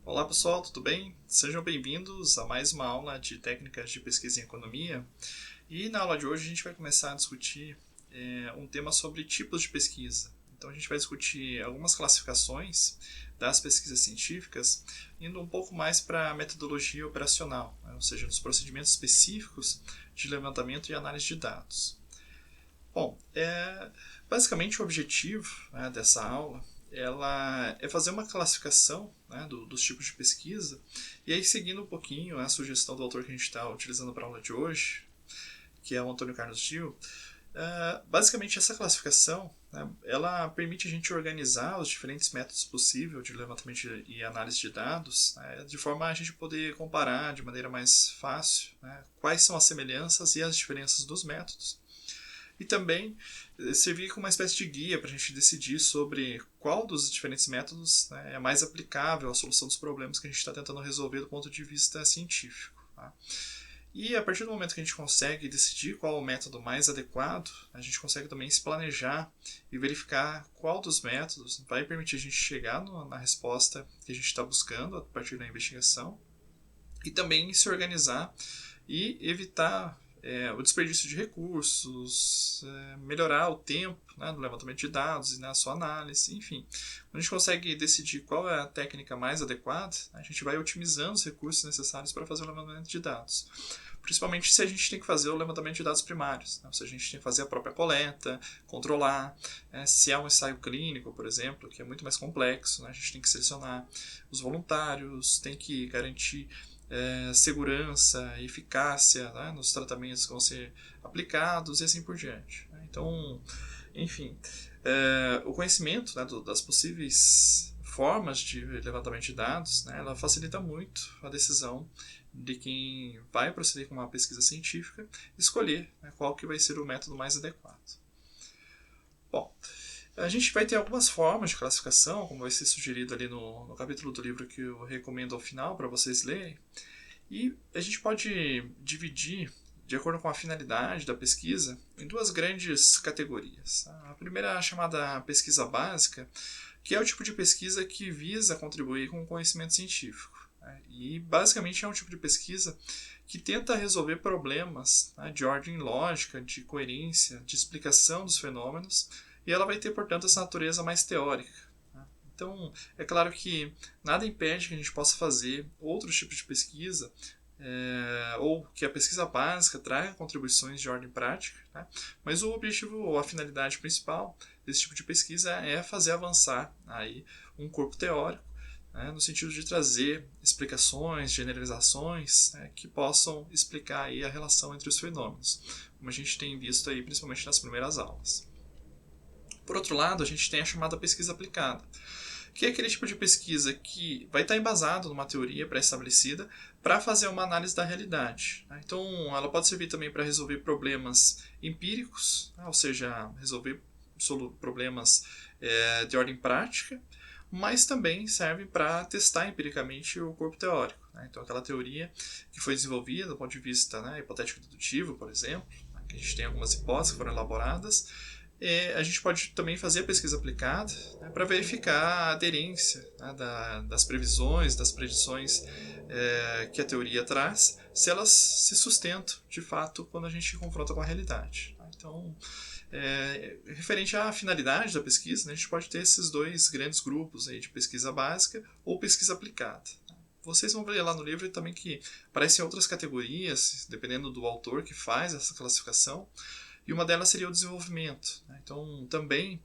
Olá pessoal, tudo bem? Sejam bem-vindos a mais uma aula de técnicas de pesquisa em economia. E na aula de hoje a gente vai começar a discutir um tema sobre tipos de pesquisa. Então a gente vai discutir algumas classificações das pesquisas científicas, indo um pouco mais para a metodologia operacional, né? Ou seja, nos procedimentos específicos de levantamento e análise de dados. Bom, basicamente o objetivo, né, dessa aula ela é fazer uma classificação, né, dos tipos de pesquisa, e aí seguindo um pouquinho a sugestão do autor que a gente está utilizando para a aula de hoje, que é o Antônio Carlos Gil. Basicamente essa classificação, né, ela permite a gente organizar os diferentes métodos possíveis de levantamento e análise de dados, né, de forma a gente poder comparar de maneira mais fácil, né, quais são as semelhanças e as diferenças dos métodos, e também servir como uma espécie de guia para a gente decidir sobre qual dos diferentes métodos, né, é mais aplicável à solução dos problemas que a gente está tentando resolver do ponto de vista científico. Tá? E a partir do momento que a gente consegue decidir qual é o método mais adequado, a gente consegue também se planejar e verificar qual dos métodos vai permitir a gente chegar na resposta que a gente está buscando a partir da investigação, e também se organizar e evitar o desperdício de recursos, melhorar o tempo, né, no levantamento de dados e na sua análise, enfim. Quando a gente consegue decidir qual é a técnica mais adequada, a gente vai otimizando os recursos necessários para fazer o levantamento de dados. Principalmente se a gente tem que fazer o levantamento de dados primários, né? Se a gente tem que fazer a própria coleta, controlar, se é um ensaio clínico, por exemplo, que é muito mais complexo, né? A gente tem que selecionar os voluntários, tem que garantir segurança, eficácia, né, nos tratamentos que vão ser aplicados e assim por diante. Então, enfim, o conhecimento, né, das possíveis formas de levantamento de dados, né, ela facilita muito a decisão de quem vai proceder com uma pesquisa científica, escolher, né, qual que vai ser o método mais adequado. Bom, a gente vai ter algumas formas de classificação, como vai ser sugerido ali no capítulo do livro que eu recomendo ao final para vocês lerem. E a gente pode dividir, de acordo com a finalidade da pesquisa, em duas grandes categorias. A primeira é a chamada pesquisa básica, que é o tipo de pesquisa que visa contribuir com o conhecimento científico. E basicamente é um tipo de pesquisa que tenta resolver problemas, né, de ordem lógica, de coerência, de explicação dos fenômenos, e ela vai ter, portanto, essa natureza mais teórica. Então, é claro que nada impede que a gente possa fazer outros tipos de pesquisa, ou que a pesquisa básica traga contribuições de ordem prática, né? Mas o objetivo ou a finalidade principal desse tipo de pesquisa é fazer avançar aí um corpo teórico, né, no sentido de trazer explicações, generalizações, né, que possam explicar aí a relação entre os fenômenos, como a gente tem visto aí principalmente nas primeiras aulas. Por outro lado, a gente tem a chamada pesquisa aplicada, que é aquele tipo de pesquisa que vai estar embasado numa teoria pré-estabelecida para fazer uma análise da realidade. Então, ela pode servir também para resolver problemas empíricos, ou seja, resolver problemas de ordem prática, mas também serve para testar empiricamente o corpo teórico. Então, aquela teoria que foi desenvolvida do ponto de vista, né, hipotético-dedutivo, por exemplo, que a gente tem algumas hipóteses que foram elaboradas. A gente pode também fazer a pesquisa aplicada, né, para verificar a aderência, né, das previsões, das predições que a teoria traz, se elas se sustentam de fato quando a gente confronta com a realidade. Então, referente à finalidade da pesquisa, né, a gente pode ter esses dois grandes grupos aí de pesquisa básica ou pesquisa aplicada. Vocês vão ver lá no livro também que aparecem outras categorias, dependendo do autor que faz essa classificação, e uma delas seria o desenvolvimento. Então, também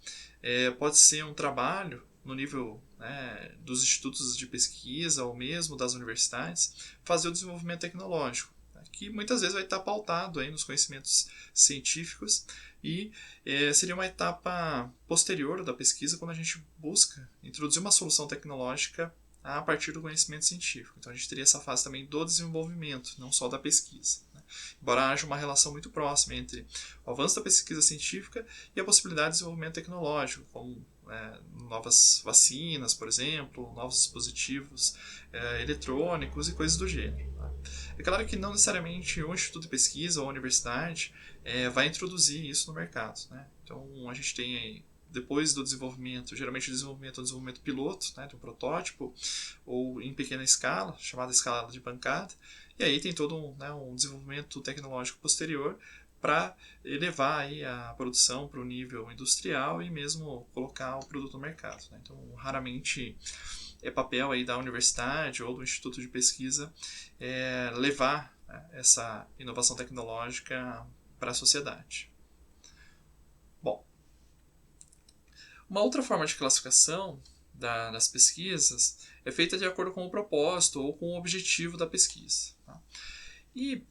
pode ser um trabalho no nível, né, dos institutos de pesquisa ou mesmo das universidades, fazer o desenvolvimento tecnológico, né, que muitas vezes vai estar pautado aí nos conhecimentos científicos e seria uma etapa posterior da pesquisa quando a gente busca introduzir uma solução tecnológica a partir do conhecimento científico. Então, a gente teria essa fase também do desenvolvimento, não só da pesquisa. Embora haja uma relação muito próxima entre o avanço da pesquisa científica e a possibilidade de desenvolvimento tecnológico, como novas vacinas, por exemplo, novos dispositivos eletrônicos e coisas do gênero. É claro que não necessariamente um instituto de pesquisa ou a universidade vai introduzir isso no mercado. Então, a gente tem aí depois do desenvolvimento, geralmente o desenvolvimento é um desenvolvimento piloto, né, de um protótipo, ou em pequena escala, chamada escala de bancada, e aí tem todo um desenvolvimento tecnológico posterior para elevar aí a produção para o nível industrial e mesmo colocar o produto no mercado. Né? Então, raramente é papel aí da universidade ou do instituto de pesquisa levar, né, essa inovação tecnológica para a sociedade. Bom, uma outra forma de classificação das pesquisas é feita de acordo com o propósito ou com o objetivo da pesquisa. Tá? E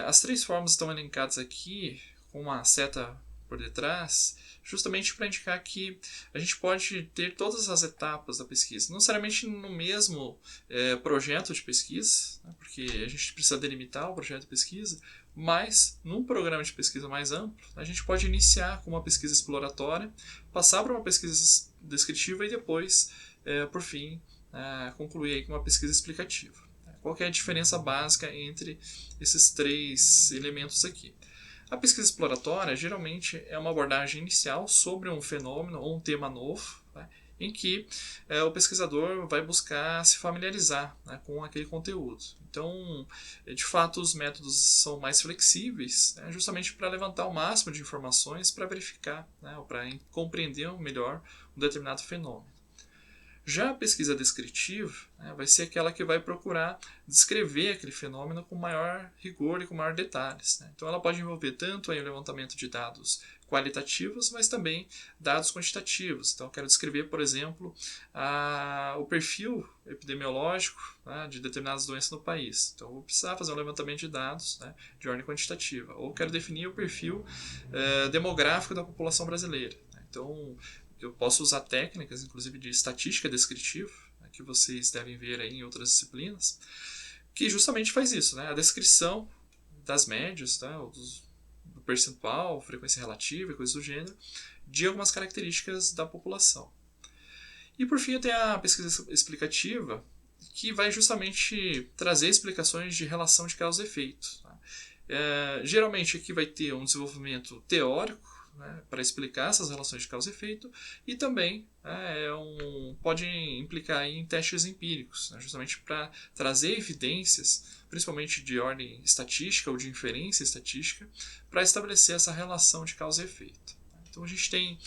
as três formas estão elencadas aqui com uma seta por detrás, justamente para indicar que a gente pode ter todas as etapas da pesquisa, não necessariamente no mesmo projeto de pesquisa, né, porque a gente precisa delimitar o projeto de pesquisa, mas num programa de pesquisa mais amplo, a gente pode iniciar com uma pesquisa exploratória, passar para uma pesquisa descritiva e depois, por fim, concluir aí com uma pesquisa explicativa. Qual que é a diferença básica entre esses três elementos aqui? A pesquisa exploratória geralmente é uma abordagem inicial sobre um fenômeno ou um tema novo, né, em que o pesquisador vai buscar se familiarizar, né, com aquele conteúdo. Então, de fato, os métodos são mais flexíveis, né, justamente para levantar o máximo de informações para verificar, né, ou para compreender melhor um determinado fenômeno. Já a pesquisa descritiva, né, vai ser aquela que vai procurar descrever aquele fenômeno com maior rigor e com maior detalhes. Né? Então ela pode envolver tanto aí o levantamento de dados qualitativos, mas também dados quantitativos. Então eu quero descrever, por exemplo, o perfil epidemiológico, né, de determinadas doenças no país. Então eu vou precisar fazer um levantamento de dados, né, de ordem quantitativa. Ou quero definir o perfil demográfico da população brasileira. Né? Então eu posso usar técnicas, inclusive de estatística descritiva, né, que vocês devem ver aí em outras disciplinas, que justamente faz isso, né, a descrição das médias, tá, do percentual, frequência relativa e coisas do gênero, de algumas características da população. E por fim eu tenho a pesquisa explicativa, que vai justamente trazer explicações de relação de causa e efeito. Tá? Geralmente aqui vai ter um desenvolvimento teórico, né, para explicar essas relações de causa e efeito, e também pode implicar em testes empíricos, né, justamente para trazer evidências, principalmente de ordem estatística ou de inferência estatística, para estabelecer essa relação de causa e efeito. Então a gente tem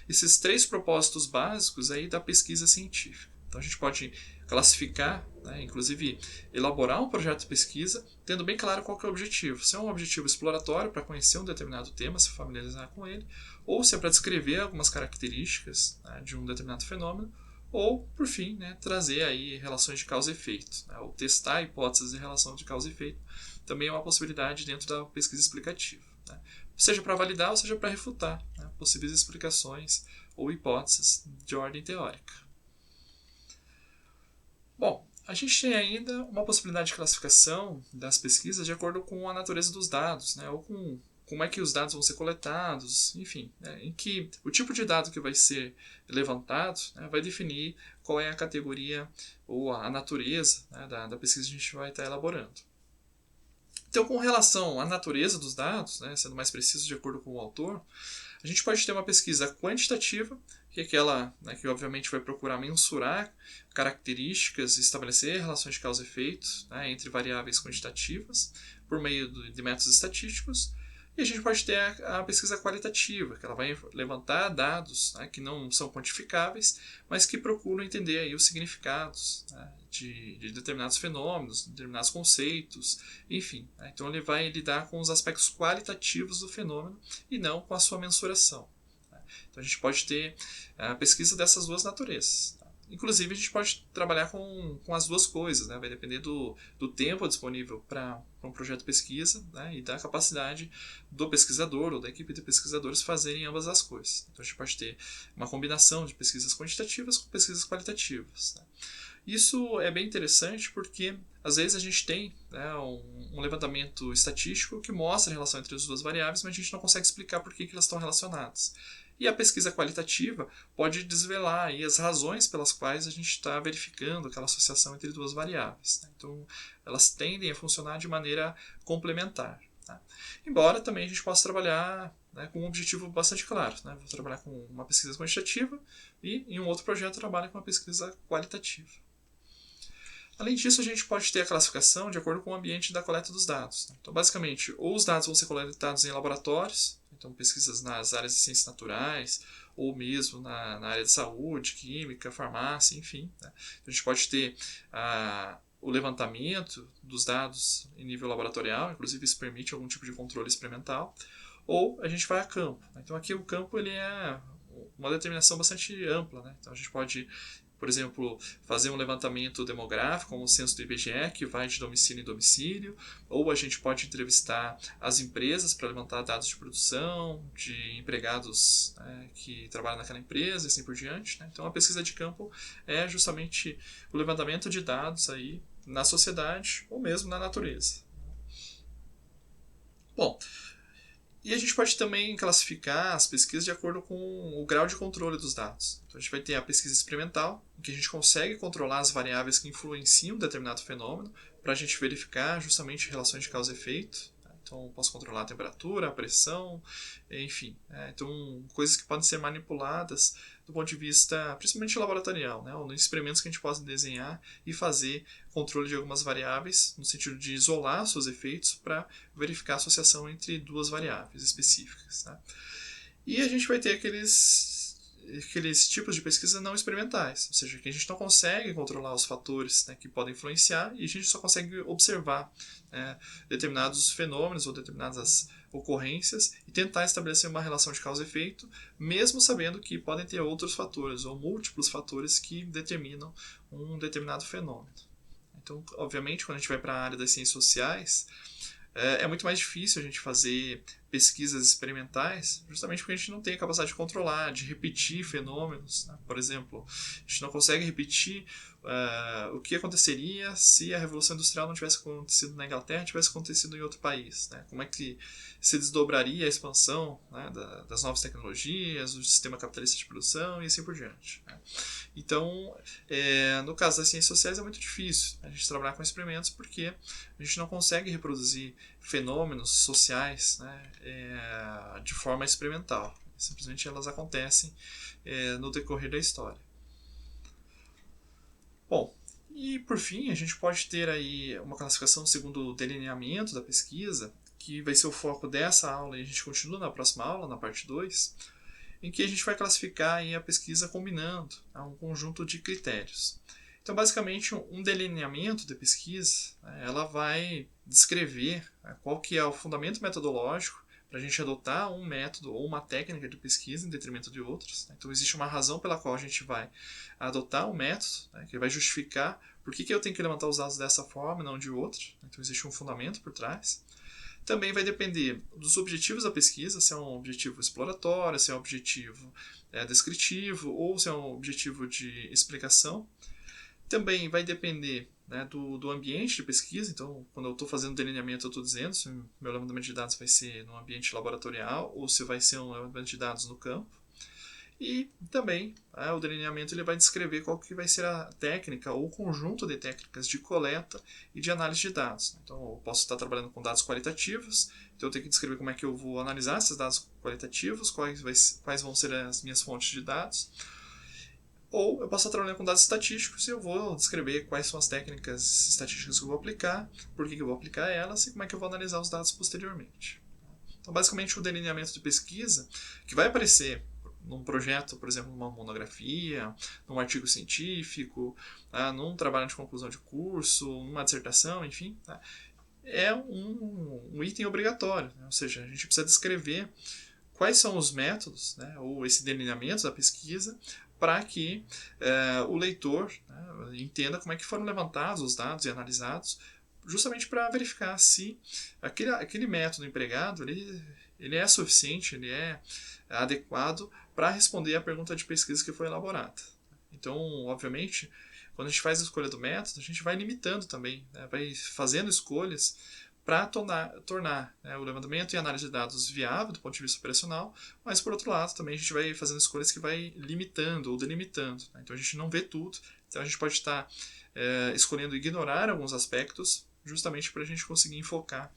esses três propósitos básicos aí da pesquisa científica. Então a gente pode classificar, né, inclusive elaborar um projeto de pesquisa, tendo bem claro qual que é o objetivo. Se é um objetivo exploratório para conhecer um determinado tema, se familiarizar com ele, ou se é para descrever algumas características, né, de um determinado fenômeno, ou, por fim, né, trazer aí relações de causa e efeito, né, ou testar hipóteses de relação de causa e efeito, também é uma possibilidade dentro da pesquisa explicativa. Né, seja para validar ou seja para refutar, né, possíveis explicações ou hipóteses de ordem teórica. Bom, a gente tem ainda uma possibilidade de classificação das pesquisas de acordo com a natureza dos dados, né, ou com como é que os dados vão ser coletados, enfim, né, em que o tipo de dado que vai ser levantado, né, vai definir qual é a categoria ou a natureza, né, da pesquisa que a gente vai estar elaborando. Então, com relação à natureza dos dados, né, sendo mais preciso de acordo com o autor, a gente pode ter uma pesquisa quantitativa, que é aquela, né, que obviamente vai procurar mensurar características e estabelecer relações de causa e efeito, né, entre variáveis quantitativas por meio de métodos estatísticos. E a gente pode ter a pesquisa qualitativa, que ela vai levantar dados, né, que não são quantificáveis, mas que procuram entender aí os significados, né, de determinados fenômenos, determinados conceitos, enfim. Né, então ele vai lidar com os aspectos qualitativos do fenômeno e não com a sua mensuração. Né. Então a gente pode ter a pesquisa dessas duas naturezas. Tá. Inclusive a gente pode trabalhar com as duas coisas, né, vai depender do tempo disponível para um projeto de pesquisa, né, e da capacidade do pesquisador ou da equipe de pesquisadores fazerem ambas as coisas. Então a gente pode ter uma combinação de pesquisas quantitativas com pesquisas qualitativas. Né. Isso é bem interessante porque às vezes a gente tem, né, um levantamento estatístico que mostra a relação entre as duas variáveis, mas a gente não consegue explicar por que elas estão relacionadas. E a pesquisa qualitativa pode desvelar aí as razões pelas quais a gente está verificando aquela associação entre duas variáveis. Né? Então, elas tendem a funcionar de maneira complementar. Tá? Embora também a gente possa trabalhar né, com um objetivo bastante claro. Né? Vou trabalhar com uma pesquisa quantitativa e em um outro projeto trabalho com uma pesquisa qualitativa. Além disso, a gente pode ter a classificação de acordo com o ambiente da coleta dos dados. Então, basicamente, ou os dados vão ser coletados em laboratórios, então pesquisas nas áreas de ciências naturais, ou mesmo na área de saúde, química, farmácia, enfim. Né? Então, a gente pode ter o levantamento dos dados em nível laboratorial, inclusive isso permite algum tipo de controle experimental, ou a gente vai a campo. Então, aqui o campo ele é uma determinação bastante ampla. Né? Então, a gente pode, por exemplo, fazer um levantamento demográfico, como o censo do IBGE, que vai de domicílio em domicílio, ou a gente pode entrevistar as empresas para levantar dados de produção, de empregados, né, que trabalham naquela empresa e assim por diante. Né? Então, a pesquisa de campo é justamente o levantamento de dados aí na sociedade ou mesmo na natureza. Bom, e a gente pode também classificar as pesquisas de acordo com o grau de controle dos dados. Então a gente vai ter a pesquisa experimental, em que a gente consegue controlar as variáveis que influenciam um determinado fenômeno, para a gente verificar justamente relações de causa e efeito. Então eu posso controlar a temperatura, a pressão, enfim. Então coisas que podem ser manipuladas do ponto de vista principalmente laboratorial, né? Ou experimentos que a gente possa desenhar e fazer controle de algumas variáveis, no sentido de isolar seus efeitos para verificar a associação entre duas variáveis específicas. Né? E a gente vai ter aqueles tipos de pesquisa não experimentais, ou seja, que a gente não consegue controlar os fatores, né, que podem influenciar e a gente só consegue observar, né, determinados fenômenos ou determinadas ocorrências e tentar estabelecer uma relação de causa e efeito, mesmo sabendo que podem ter outros fatores ou múltiplos fatores que determinam um determinado fenômeno. Então, obviamente, quando a gente vai para a área das ciências sociais, é muito mais difícil a gente fazer pesquisas experimentais, justamente porque a gente não tem a capacidade de controlar, de repetir fenômenos. Né? Por exemplo, a gente não consegue repetir o que aconteceria se a Revolução Industrial não tivesse acontecido na Inglaterra, tivesse acontecido em outro país. Né? Como é que se desdobraria a expansão, né, das novas tecnologias, do sistema capitalista de produção e assim por diante. Né? Então, no caso das ciências sociais é muito difícil a gente trabalhar com experimentos porque a gente não consegue reproduzir fenômenos sociais, né, de forma experimental. Simplesmente elas acontecem no decorrer da história. Bom, e por fim a gente pode ter aí uma classificação segundo o delineamento da pesquisa, que vai ser o foco dessa aula e a gente continua na próxima aula, na parte 2, em que a gente vai classificar aí a pesquisa combinando um conjunto de critérios. Então, basicamente, um delineamento de pesquisa, ela vai descrever qual que é o fundamento metodológico para a gente adotar um método ou uma técnica de pesquisa em detrimento de outros. Então, existe uma razão pela qual a gente vai adotar um método, que vai justificar por que eu tenho que levantar os dados dessa forma e não de outra. Então, existe um fundamento por trás. Também vai depender dos objetivos da pesquisa, se é um objetivo exploratório, se é um objetivo descritivo ou se é um objetivo de explicação. Também vai depender, né, do ambiente de pesquisa. Então, quando eu estou fazendo delineamento, eu estou dizendo se o meu levantamento de dados vai ser no ambiente laboratorial ou se vai ser um levantamento de dados no campo. E também o delineamento ele vai descrever qual que vai ser a técnica ou conjunto de técnicas de coleta e de análise de dados. Então, eu posso estar trabalhando com dados qualitativos, então eu tenho que descrever como é que eu vou analisar esses dados qualitativos, quais vão ser as minhas fontes de dados. Ou eu posso estar trabalhando com dados estatísticos e eu vou descrever quais são as técnicas estatísticas que eu vou aplicar, por que eu vou aplicar elas e como é que eu vou analisar os dados posteriormente. Então, basicamente, o delineamento de pesquisa, que vai aparecer num projeto, por exemplo, numa monografia, num artigo científico, num trabalho de conclusão de curso, numa dissertação, enfim, é um item obrigatório. Né? Ou seja, a gente precisa descrever quais são os métodos, né, ou esse delineamento da pesquisa, para que o leitor, né, entenda como é que foram levantados os dados e analisados, justamente para verificar se aquele método empregado ele é suficiente, ele é adequado para responder à pergunta de pesquisa que foi elaborada. Então, obviamente, quando a gente faz a escolha do método, a gente vai limitando também, né, vai fazendo escolhas para tornar né, o levantamento e análise de dados viável do ponto de vista operacional, mas por outro lado também a gente vai fazendo escolhas que vai limitando ou delimitando. Né? Então a gente não vê tudo, então a gente pode estar escolhendo ignorar alguns aspectos justamente para a gente conseguir enfocar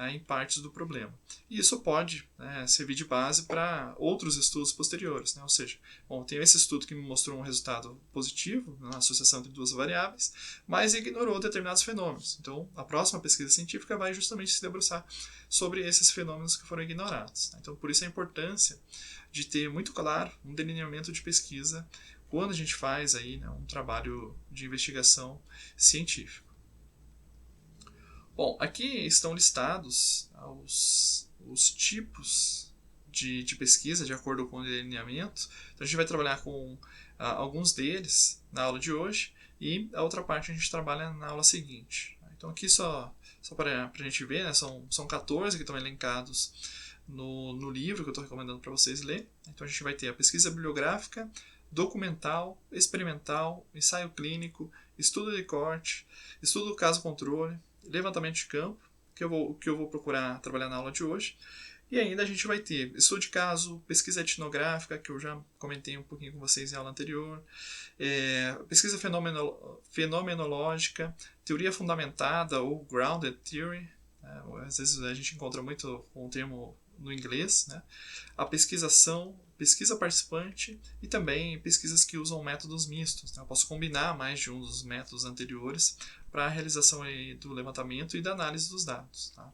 em partes do problema. E isso pode servir de base para outros estudos posteriores, né? Ou seja, bom, tem esse estudo que me mostrou um resultado positivo na associação entre duas variáveis, mas ignorou determinados fenômenos. Então, a próxima pesquisa científica vai justamente se debruçar sobre esses fenômenos que foram ignorados. Então, por isso a importância de ter muito claro um delineamento de pesquisa quando a gente faz aí, né, um trabalho de investigação científico. Bom, aqui estão listados os tipos de pesquisa de acordo com o delineamento. Então a gente vai trabalhar com alguns deles na aula de hoje e a outra parte a gente trabalha na aula seguinte. Então aqui só para a gente ver, né, são 14 que estão elencados no livro que eu estou recomendando para vocês ler. Então a gente vai ter a pesquisa bibliográfica, documental, experimental, ensaio clínico, estudo de corte, estudo do caso controle, levantamento de campo, que eu vou procurar trabalhar na aula de hoje. E ainda a gente vai ter estudo de caso, pesquisa etnográfica, que eu já comentei um pouquinho com vocês em aula anterior, pesquisa fenomenológica, teoria fundamentada ou grounded theory, às vezes a gente encontra muito com o termo no inglês, né? A pesquisação, pesquisa participante e também pesquisas que usam métodos mistos. Né? Eu posso combinar mais de um dos métodos anteriores para a realização aí do levantamento e da análise dos dados. Tá?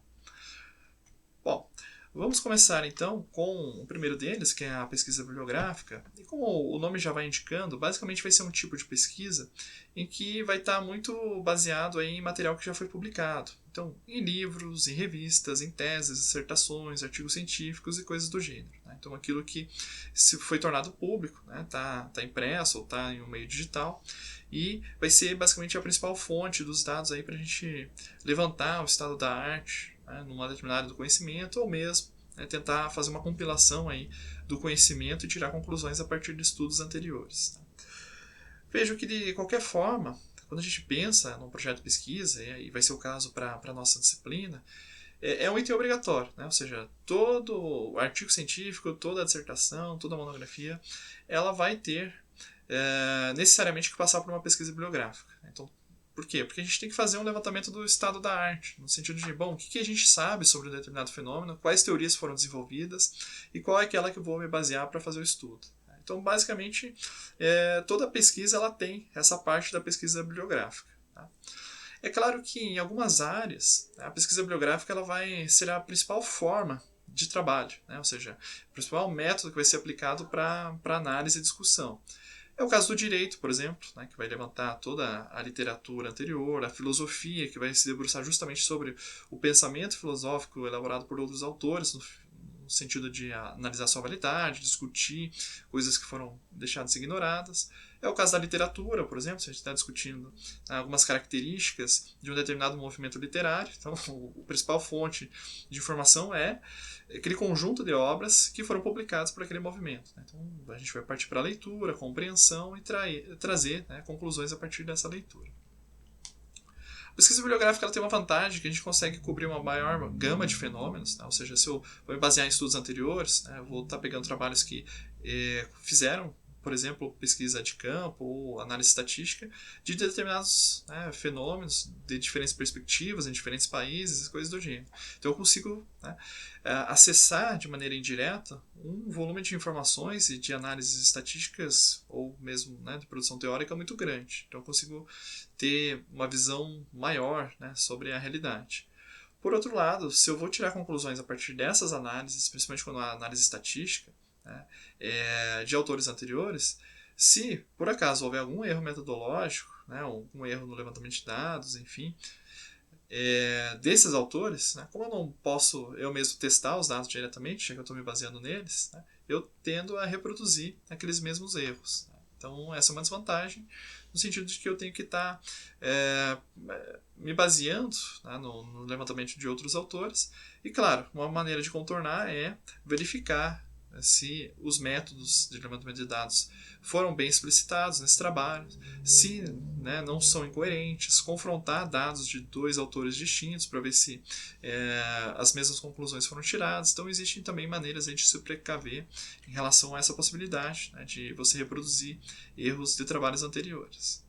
Bom, vamos começar então com o primeiro deles, que é a pesquisa bibliográfica. E como o nome já vai indicando, basicamente vai ser um tipo de pesquisa em que vai estar muito baseado aí em material que já foi publicado. Então, em livros, em revistas, em teses, dissertações, artigos científicos e coisas do gênero. Né? Então, aquilo que se foi tornado público, né? Tá impresso ou está em um meio digital, e vai ser basicamente a principal fonte dos dados aí para a gente levantar o estado da arte, né? Numa determinada área do conhecimento, ou mesmo tentar fazer uma compilação aí do conhecimento e tirar conclusões a partir de estudos anteriores. Vejo que, de qualquer forma, quando a gente pensa num projeto de pesquisa, e vai ser o caso para a nossa disciplina, é um item obrigatório, né? Ou seja, todo artigo científico, toda dissertação, toda monografia, ela vai ter necessariamente que passar por uma pesquisa bibliográfica. Então, por quê? Porque a gente tem que fazer um levantamento do estado da arte, no sentido de, bom, o que a gente sabe sobre um determinado fenômeno, quais teorias foram desenvolvidas e qual é aquela que eu vou me basear para fazer o estudo. Então, basicamente, toda pesquisa ela tem essa parte da pesquisa bibliográfica. Tá? É claro que em algumas áreas, a pesquisa bibliográfica ela vai ser a principal forma de trabalho, né? Ou seja, o principal método que vai ser aplicado para análise e discussão. É o caso do direito, por exemplo, né, que vai levantar toda a literatura anterior, a filosofia, que vai se debruçar justamente sobre o pensamento filosófico elaborado por outros autores, no sentido de analisar sua validade, discutir coisas que foram deixadas ignoradas. É o caso da literatura, por exemplo, se a gente está discutindo algumas características de um determinado movimento literário. Então, a principal fonte de informação é aquele conjunto de obras que foram publicadas por aquele movimento. Então, a gente vai partir para a leitura, compreensão e trazer conclusões a partir dessa leitura. A pesquisa bibliográfica ela tem uma vantagem que a gente consegue cobrir uma maior gama de fenômenos, né? Ou seja, se eu vou me basear em estudos anteriores, eu vou estar pegando trabalhos que fizeram, por exemplo, pesquisa de campo ou análise estatística de determinados fenômenos de diferentes perspectivas em diferentes países, coisas do gênero. Então eu consigo acessar de maneira indireta um volume de informações e de análises estatísticas ou mesmo de produção teórica muito grande. Então eu consigo ter uma visão maior sobre a realidade. Por outro lado, se eu vou tirar conclusões a partir dessas análises, principalmente quando há análise estatística, de autores anteriores, se por acaso houver algum erro metodológico, algum erro no levantamento de dados, enfim, desses autores, como eu não posso eu mesmo testar os dados diretamente, já que eu estou me baseando neles, eu tendo a reproduzir aqueles mesmos erros. Então essa é uma desvantagem, no sentido de que eu tenho que estar me baseando no levantamento de outros autores. E claro, uma maneira de contornar é verificar se os métodos de levantamento de dados foram bem explicitados nesse trabalho, se não são incoerentes, confrontar dados de dois autores distintos para ver se as mesmas conclusões foram tiradas. Então existem também maneiras de se precaver em relação a essa possibilidade de você reproduzir erros de trabalhos anteriores.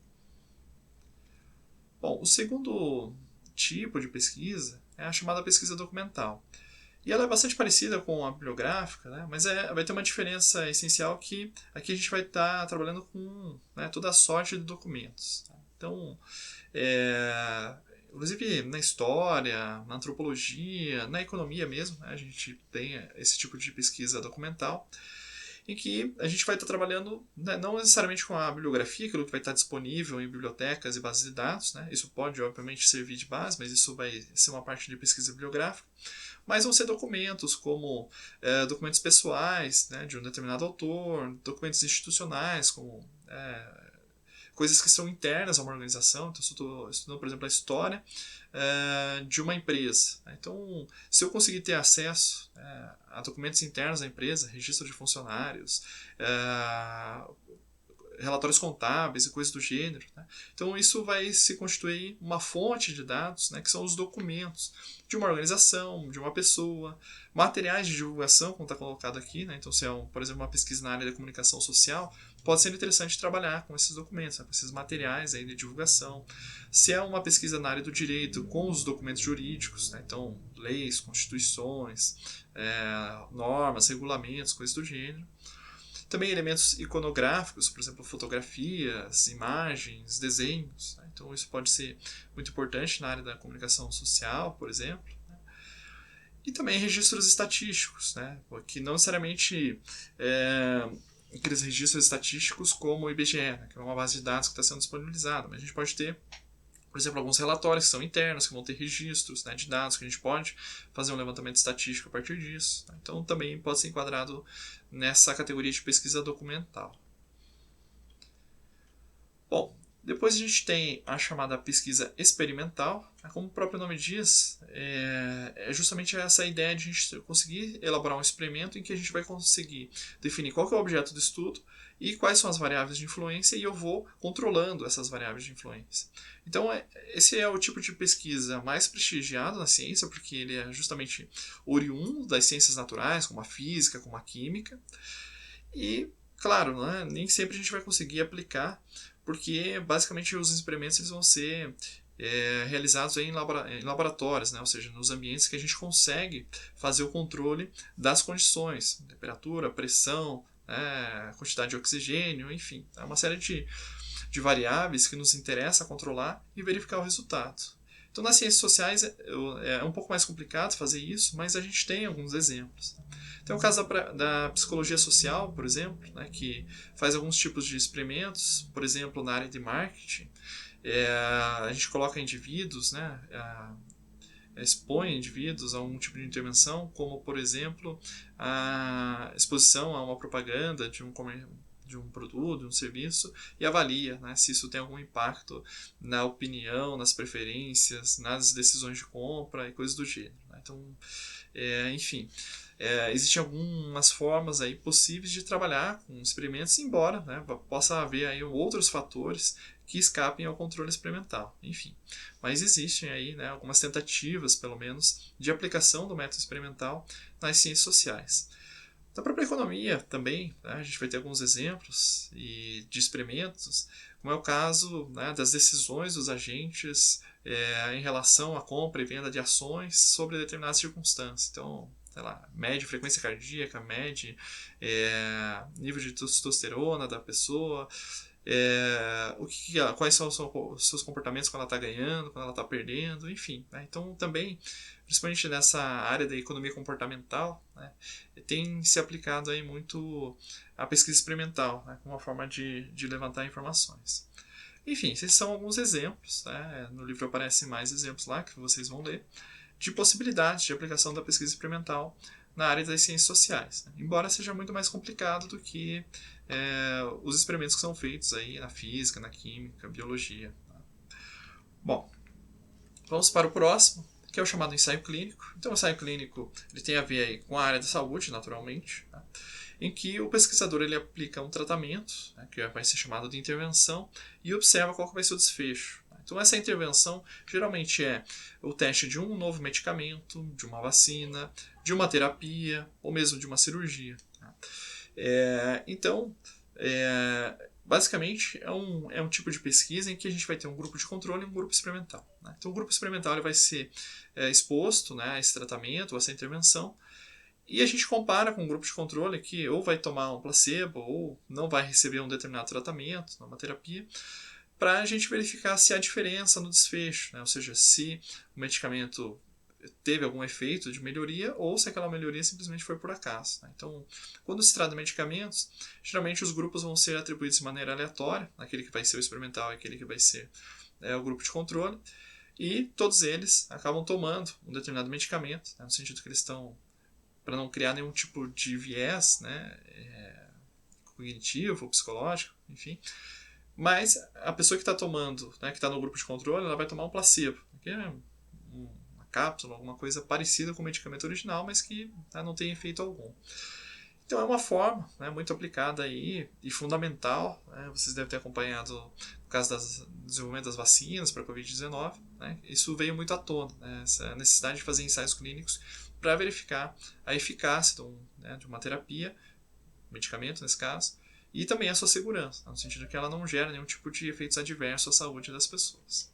Bom, o segundo tipo de pesquisa é a chamada pesquisa documental. E ela é bastante parecida com a bibliográfica, né? Mas vai ter uma diferença essencial que aqui a gente vai estar trabalhando com, né, toda a sorte de documentos. Tá? Então, inclusive na história, na antropologia, na economia mesmo, né, a gente tem esse tipo de pesquisa documental, em que a gente vai estar trabalhando, né, não necessariamente com a bibliografia, aquilo que vai estar disponível em bibliotecas e bases de dados, né, isso pode obviamente servir de base, mas isso vai ser uma parte de pesquisa bibliográfica, mas vão ser documentos como documentos pessoais, né, de um determinado autor, documentos institucionais, como coisas que são internas a uma organização. Então, se eu estou estudando, por exemplo, a história de uma empresa. Então, se eu conseguir ter acesso a documentos internos da empresa, registro de funcionários, relatórios contábeis e coisas do gênero, né? Então, isso vai se constituir uma fonte de dados, né, que são os documentos de uma organização, de uma pessoa, materiais de divulgação, como está colocado aqui, né? Então, se é, por exemplo, uma pesquisa na área da comunicação social, pode ser interessante trabalhar com esses documentos, né, com esses materiais aí de divulgação. Se é uma pesquisa na área do direito, com os documentos jurídicos, né, então leis, constituições, normas, regulamentos, coisas do gênero. Também elementos iconográficos, por exemplo, fotografias, imagens, desenhos. Né? Então isso pode ser muito importante na área da comunicação social, por exemplo. Né? E também registros estatísticos, né? Que não necessariamente aqueles registros estatísticos como o IBGE, né? Que é uma base de dados que está sendo disponibilizada, mas a gente pode ter, por exemplo, alguns relatórios que são internos, que vão ter registros, né, de dados, que a gente pode fazer um levantamento estatístico a partir disso. Né? Então, também pode ser enquadrado nessa categoria de pesquisa documental. Bom, depois a gente tem a chamada pesquisa experimental. Como o próprio nome diz, é justamente essa ideia de a gente conseguir elaborar um experimento em que a gente vai conseguir definir qual que é o objeto do estudo e quais são as variáveis de influência, e eu vou controlando essas variáveis de influência. Então, esse é o tipo de pesquisa mais prestigiado na ciência, porque ele é justamente oriundo das ciências naturais, como a física, como a química. E, claro, né, nem sempre a gente vai conseguir aplicar, porque basicamente os experimentos eles vão ser realizados aí em laboratórios, né? Ou seja, nos ambientes que a gente consegue fazer o controle das condições, temperatura, pressão, quantidade de oxigênio, enfim, é uma série de variáveis que nos interessa controlar e verificar o resultado. Então, nas ciências sociais é um pouco mais complicado fazer isso, mas a gente tem alguns exemplos. Tem o caso da psicologia social, por exemplo, né, que faz alguns tipos de experimentos, por exemplo, na área de marketing. A gente coloca indivíduos, né, expõe indivíduos a um tipo de intervenção, como, por exemplo, a exposição a uma propaganda de um produto, de um serviço, e avalia, né, se isso tem algum impacto na opinião, nas preferências, nas decisões de compra e coisas do gênero. Né? Então, enfim, existem algumas formas aí possíveis de trabalhar com experimentos, embora, né, possa haver aí outros fatores que escapem ao controle experimental. Enfim, mas existem aí, né, algumas tentativas, pelo menos, de aplicação do método experimental nas ciências sociais. Da própria economia também, né, a gente vai ter alguns exemplos de experimentos, como é o caso, né, das decisões dos agentes em relação à compra e venda de ações sobre determinadas circunstâncias. Então, sei lá, mede frequência cardíaca, mede nível de testosterona da pessoa, quais são os seus comportamentos quando ela está ganhando, quando ela está perdendo, enfim. Né? Então, também, principalmente nessa área da economia comportamental, né, tem se aplicado aí muito a pesquisa experimental, né, como uma forma de levantar informações. Enfim, esses são alguns exemplos. Né? No livro aparecem mais exemplos lá que vocês vão ler, de possibilidades de aplicação da pesquisa experimental na área das ciências sociais, né? Embora seja muito mais complicado do que os experimentos que são feitos aí na física, na química, biologia. Tá? Bom, vamos para o próximo, que é o chamado ensaio clínico. Então, o ensaio clínico ele tem a ver aí com a área da saúde, naturalmente, tá? Em que o pesquisador ele aplica um tratamento, né, que vai ser chamado de intervenção, e observa qual que vai ser o desfecho. Então, essa intervenção geralmente é o teste de um novo medicamento, de uma vacina, de uma terapia ou mesmo de uma cirurgia. Então, basicamente é um tipo de pesquisa em que a gente vai ter um grupo de controle e um grupo experimental. Né? Então o grupo experimental ele vai ser exposto, né, a esse tratamento, a essa intervenção, e a gente compara com um grupo de controle que ou vai tomar um placebo ou não vai receber um determinado tratamento, uma terapia, para a gente verificar se há diferença no desfecho, né? Ou seja, se o medicamento teve algum efeito de melhoria ou se aquela melhoria simplesmente foi por acaso. Né? Então, quando se trata de medicamentos, geralmente os grupos vão ser atribuídos de maneira aleatória, aquele que vai ser o experimental e aquele que vai ser o grupo de controle, e todos eles acabam tomando um determinado medicamento, né? No sentido que eles estão, para não criar nenhum tipo de viés, né, cognitivo, psicológico, enfim. Mas a pessoa que está tomando, né, que está no grupo de controle, ela vai tomar um placebo, que é uma cápsula, alguma coisa parecida com o medicamento original, mas que não tem efeito algum. Então é uma forma, né, muito aplicada aí e fundamental. Né, vocês devem ter acompanhado no caso do desenvolvimento das vacinas para a Covid-19. Né, isso veio muito à tona, né, essa necessidade de fazer ensaios clínicos para verificar a eficácia de uma terapia, medicamento nesse caso, e também a sua segurança, no sentido que ela não gera nenhum tipo de efeitos adversos à saúde das pessoas.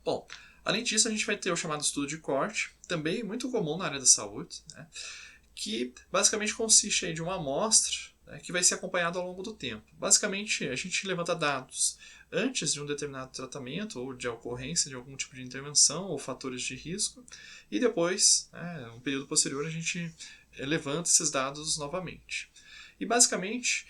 Bom, além disso, a gente vai ter o chamado estudo de corte, também muito comum na área da saúde, né, que basicamente consiste aí de uma amostra, né, que vai ser acompanhada ao longo do tempo. Basicamente, a gente levanta dados antes de um determinado tratamento ou de ocorrência de algum tipo de intervenção ou fatores de risco, e depois, um período posterior, a gente levanta esses dados novamente. E basicamente,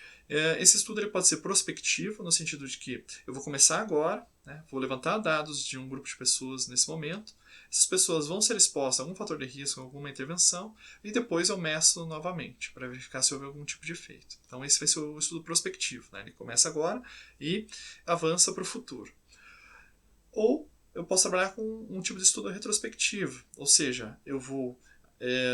esse estudo ele pode ser prospectivo, no sentido de que eu vou começar agora, né, vou levantar dados de um grupo de pessoas nesse momento, essas pessoas vão ser expostas a algum fator de risco, a alguma intervenção, e depois eu meço novamente, para verificar se houve algum tipo de efeito. Então esse vai ser o estudo prospectivo. Né? Ele começa agora e avança para o futuro. Ou eu posso trabalhar com um tipo de estudo retrospectivo, ou seja, eu vou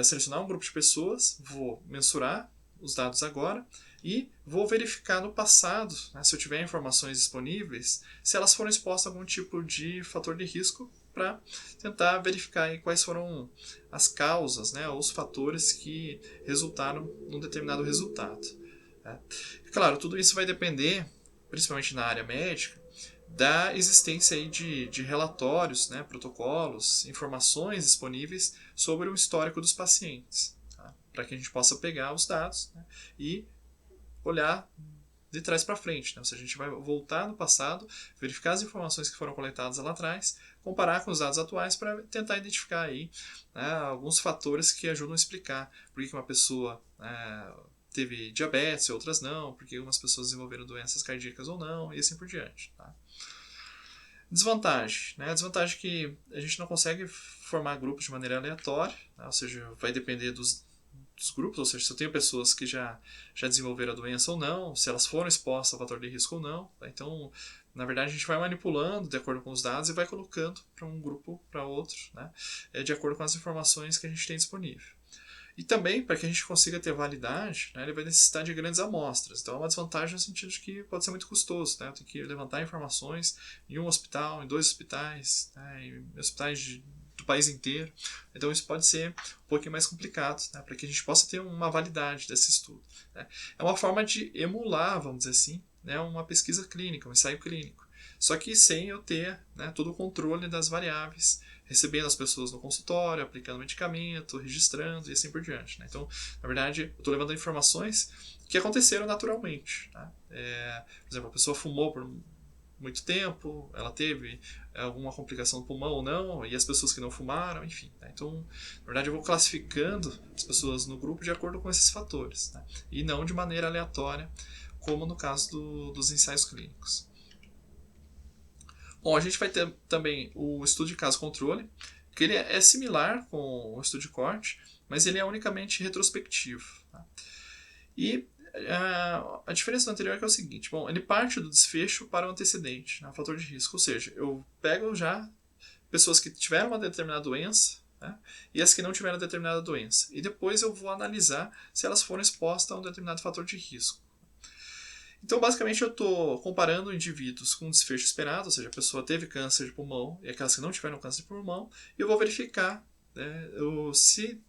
selecionar um grupo de pessoas, vou mensurar os dados agora e vou verificar no passado, né, se eu tiver informações disponíveis, se elas foram expostas a algum tipo de fator de risco para tentar verificar aí quais foram as causas, né, ou os fatores que resultaram num determinado resultado. Né. Claro, tudo isso vai depender, principalmente na área médica, da existência aí de relatórios, né, protocolos, informações disponíveis sobre o histórico dos pacientes, tá? Para que a gente possa pegar os dados, né, e olhar de trás para frente. Né? Ou seja, a gente vai voltar no passado, verificar as informações que foram coletadas lá atrás, comparar com os dados atuais para tentar identificar aí, né, alguns fatores que ajudam a explicar por que uma pessoa teve diabetes e outras não, porque algumas pessoas desenvolveram doenças cardíacas ou não, e assim por diante. Tá? Desvantagem. Né? A desvantagem é que a gente não consegue formar grupos de maneira aleatória, né? Ou seja, vai depender dos grupos, ou seja, se eu tenho pessoas que já desenvolveram a doença ou não, se elas foram expostas a fator de risco ou não. Tá? Então, na verdade, a gente vai manipulando de acordo com os dados e vai colocando para um grupo, para outro, né? De acordo com as informações que a gente tem disponível. E também, para que a gente consiga ter validade, né, ele vai necessitar de grandes amostras. Então é uma desvantagem no sentido de que pode ser muito custoso. Né? Eu tenho que levantar informações em um hospital, em 2 hospitais, né, em hospitais do país inteiro. Então isso pode ser um pouquinho mais complicado, né, para que a gente possa ter uma validade desse estudo. Né? É uma forma de emular, vamos dizer assim, né, uma pesquisa clínica, um ensaio clínico. Só que sem eu ter, né, todo o controle das variáveis, recebendo as pessoas no consultório, aplicando medicamento, registrando e assim por diante. Né? Então, na verdade, eu estou levando informações que aconteceram naturalmente. Tá? Por exemplo, a pessoa fumou por muito tempo, ela teve alguma complicação no pulmão ou não, e as pessoas que não fumaram, enfim. Né? Então, na verdade, eu vou classificando as pessoas no grupo de acordo com esses fatores, né? E não de maneira aleatória, como no caso dos ensaios clínicos. Bom, a gente vai ter também o estudo de caso controle, que ele é similar com o estudo de corte, mas ele é unicamente retrospectivo. Tá? E a diferença do anterior é que é o seguinte, bom, ele parte do desfecho para o antecedente, né, fator de risco, ou seja, eu pego já pessoas que tiveram uma determinada doença, né, e as que não tiveram determinada doença, e depois eu vou analisar se elas foram expostas a um determinado fator de risco. Então, basicamente, eu estou comparando indivíduos com desfecho esperado, ou seja, a pessoa teve câncer de pulmão e aquelas que não tiveram câncer de pulmão, e eu vou verificar, né, se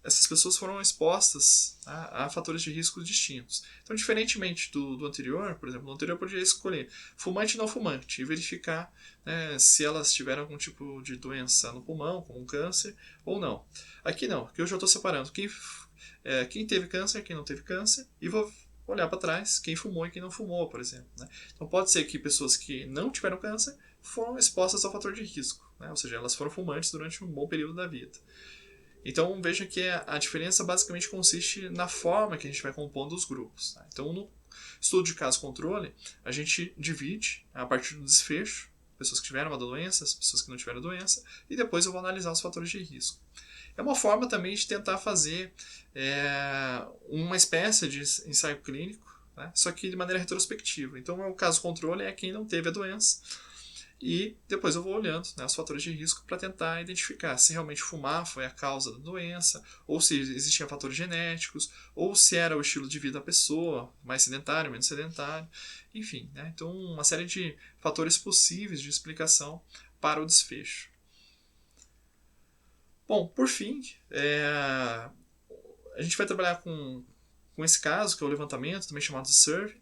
essas pessoas foram expostas a fatores de risco distintos. Então, diferentemente do anterior, por exemplo, no anterior eu podia escolher fumante e não fumante e verificar, né, se elas tiveram algum tipo de doença no pulmão, como um câncer, ou não. Aqui não, aqui eu já estou separando quem teve câncer, quem não teve câncer, e vou olhar para trás quem fumou e quem não fumou, por exemplo. Né? Então, pode ser que pessoas que não tiveram câncer foram expostas ao fator de risco, né? Ou seja, elas foram fumantes durante um bom período da vida. Então veja que a diferença basicamente consiste na forma que a gente vai compondo os grupos. Tá? Então no estudo de caso-controle, a gente divide a partir do desfecho, pessoas que tiveram uma doença, as pessoas que não tiveram doença, e depois eu vou analisar os fatores de risco. É uma forma também de tentar fazer uma espécie de ensaio clínico, né? Só que de maneira retrospectiva. Então o caso-controle é quem não teve a doença, e depois eu vou olhando, né, os fatores de risco para tentar identificar se realmente fumar foi a causa da doença, ou se existiam fatores genéticos, ou se era o estilo de vida da pessoa, mais sedentário, menos sedentário, enfim. Né, então, uma série de fatores possíveis de explicação para o desfecho. Bom, por fim, a gente vai trabalhar com esse caso, que é o levantamento, também chamado de survey,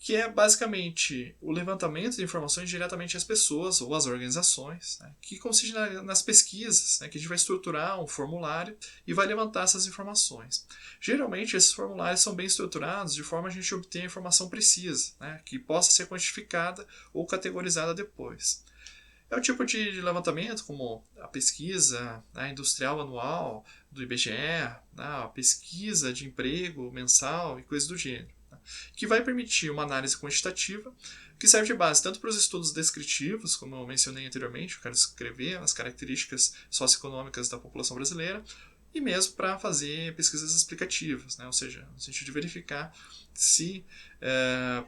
que é basicamente o levantamento de informações diretamente às pessoas ou às organizações, né, que consiste nas pesquisas, né, que a gente vai estruturar um formulário e vai levantar essas informações. Geralmente, esses formulários são bem estruturados de forma a gente obter a informação precisa, né, que possa ser quantificada ou categorizada depois. É o tipo de levantamento como a pesquisa, né, industrial anual do IBGE, né, a pesquisa de emprego mensal e coisas do gênero, que vai permitir uma análise quantitativa que serve de base tanto para os estudos descritivos, como eu mencionei anteriormente, eu quero descrever as características socioeconômicas da população brasileira, e mesmo para fazer pesquisas explicativas, né? Ou seja, no sentido de verificar se,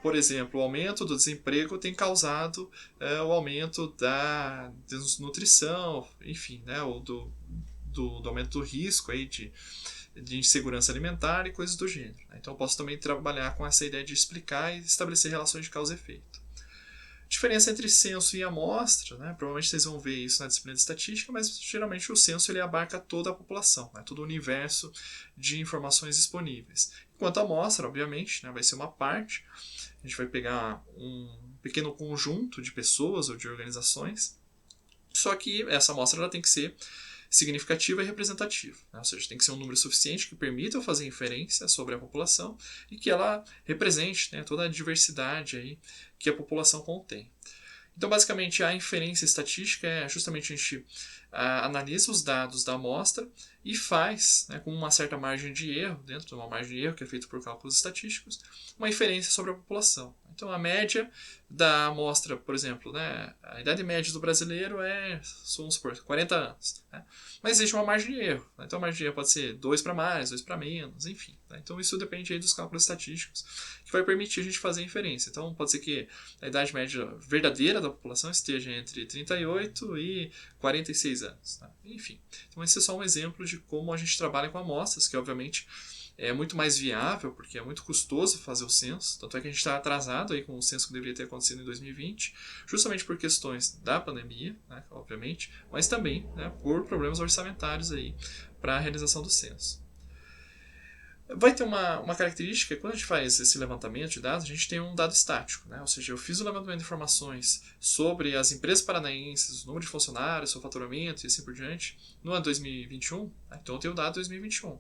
por exemplo, o aumento do desemprego tem causado o aumento da desnutrição, enfim, né? Ou do aumento do risco aí de insegurança alimentar e coisas do gênero. Então eu posso também trabalhar com essa ideia de explicar e estabelecer relações de causa e efeito. Diferença entre censo e amostra, né? Provavelmente vocês vão ver isso na disciplina de estatística, mas geralmente o censo ele abarca toda a população, né? Todo o universo de informações disponíveis. Enquanto a amostra, obviamente, né, vai ser uma parte, a gente vai pegar um pequeno conjunto de pessoas ou de organizações, só que essa amostra ela tem que ser significativa e representativa, né? Ou seja, tem que ser um número suficiente que permita eu fazer inferência sobre a população e que ela represente, né, toda a diversidade aí que a população contém. Então, basicamente, a inferência estatística é justamente a gente analisa os dados da amostra e faz, né, com uma certa margem de erro, dentro de uma margem de erro que é feita por cálculos estatísticos, uma inferência sobre a população. Então, a média da amostra, por exemplo, né, a idade média do brasileiro é, vamos supor, 40 anos. Né? Mas existe uma margem de erro. Né? Então, a margem de erro pode ser 2 para mais, 2 para menos, enfim. Né? Então, isso depende aí dos cálculos estatísticos, que vai permitir a gente fazer a inferência. Então, pode ser que a idade média verdadeira da população esteja entre 38 e 46 anos. Tá? Enfim, então esse é só um exemplo de como a gente trabalha com amostras, que obviamente é muito mais viável, porque é muito custoso fazer o censo, tanto é que a gente está atrasado aí com o censo que deveria ter acontecido em 2020, justamente por questões da pandemia, né, obviamente, mas também, né, por problemas orçamentários aí para a realização do censo. Vai ter uma característica, quando a gente faz esse levantamento de dados, a gente tem um dado estático, né? Ou seja, eu fiz o levantamento de informações sobre as empresas paranaenses, o número de funcionários, seu faturamento e assim por diante, no ano 2021, né? Então eu tenho o dado 2021.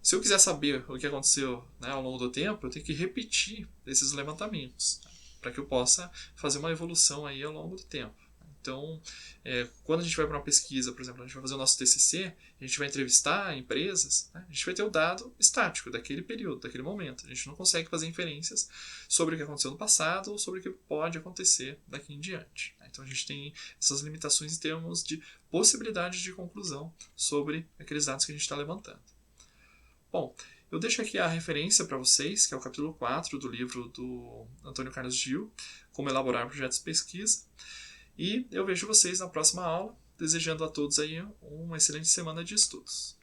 Se eu quiser saber o que aconteceu, né, ao longo do tempo, eu tenho que repetir esses levantamentos, né, para que eu possa fazer uma evolução aí ao longo do tempo. Então, quando a gente vai para uma pesquisa, por exemplo, a gente vai fazer o nosso TCC, a gente vai entrevistar empresas, né, a gente vai ter o dado estático daquele período, daquele momento. A gente não consegue fazer inferências sobre o que aconteceu no passado ou sobre o que pode acontecer daqui em diante. Então, a gente tem essas limitações em termos de possibilidade de conclusão sobre aqueles dados que a gente está levantando. Bom, eu deixo aqui a referência para vocês, que é o capítulo 4 do livro do Antônio Carlos Gil, Como Elaborar Projetos de Pesquisa. E eu vejo vocês na próxima aula, desejando a todos aí uma excelente semana de estudos.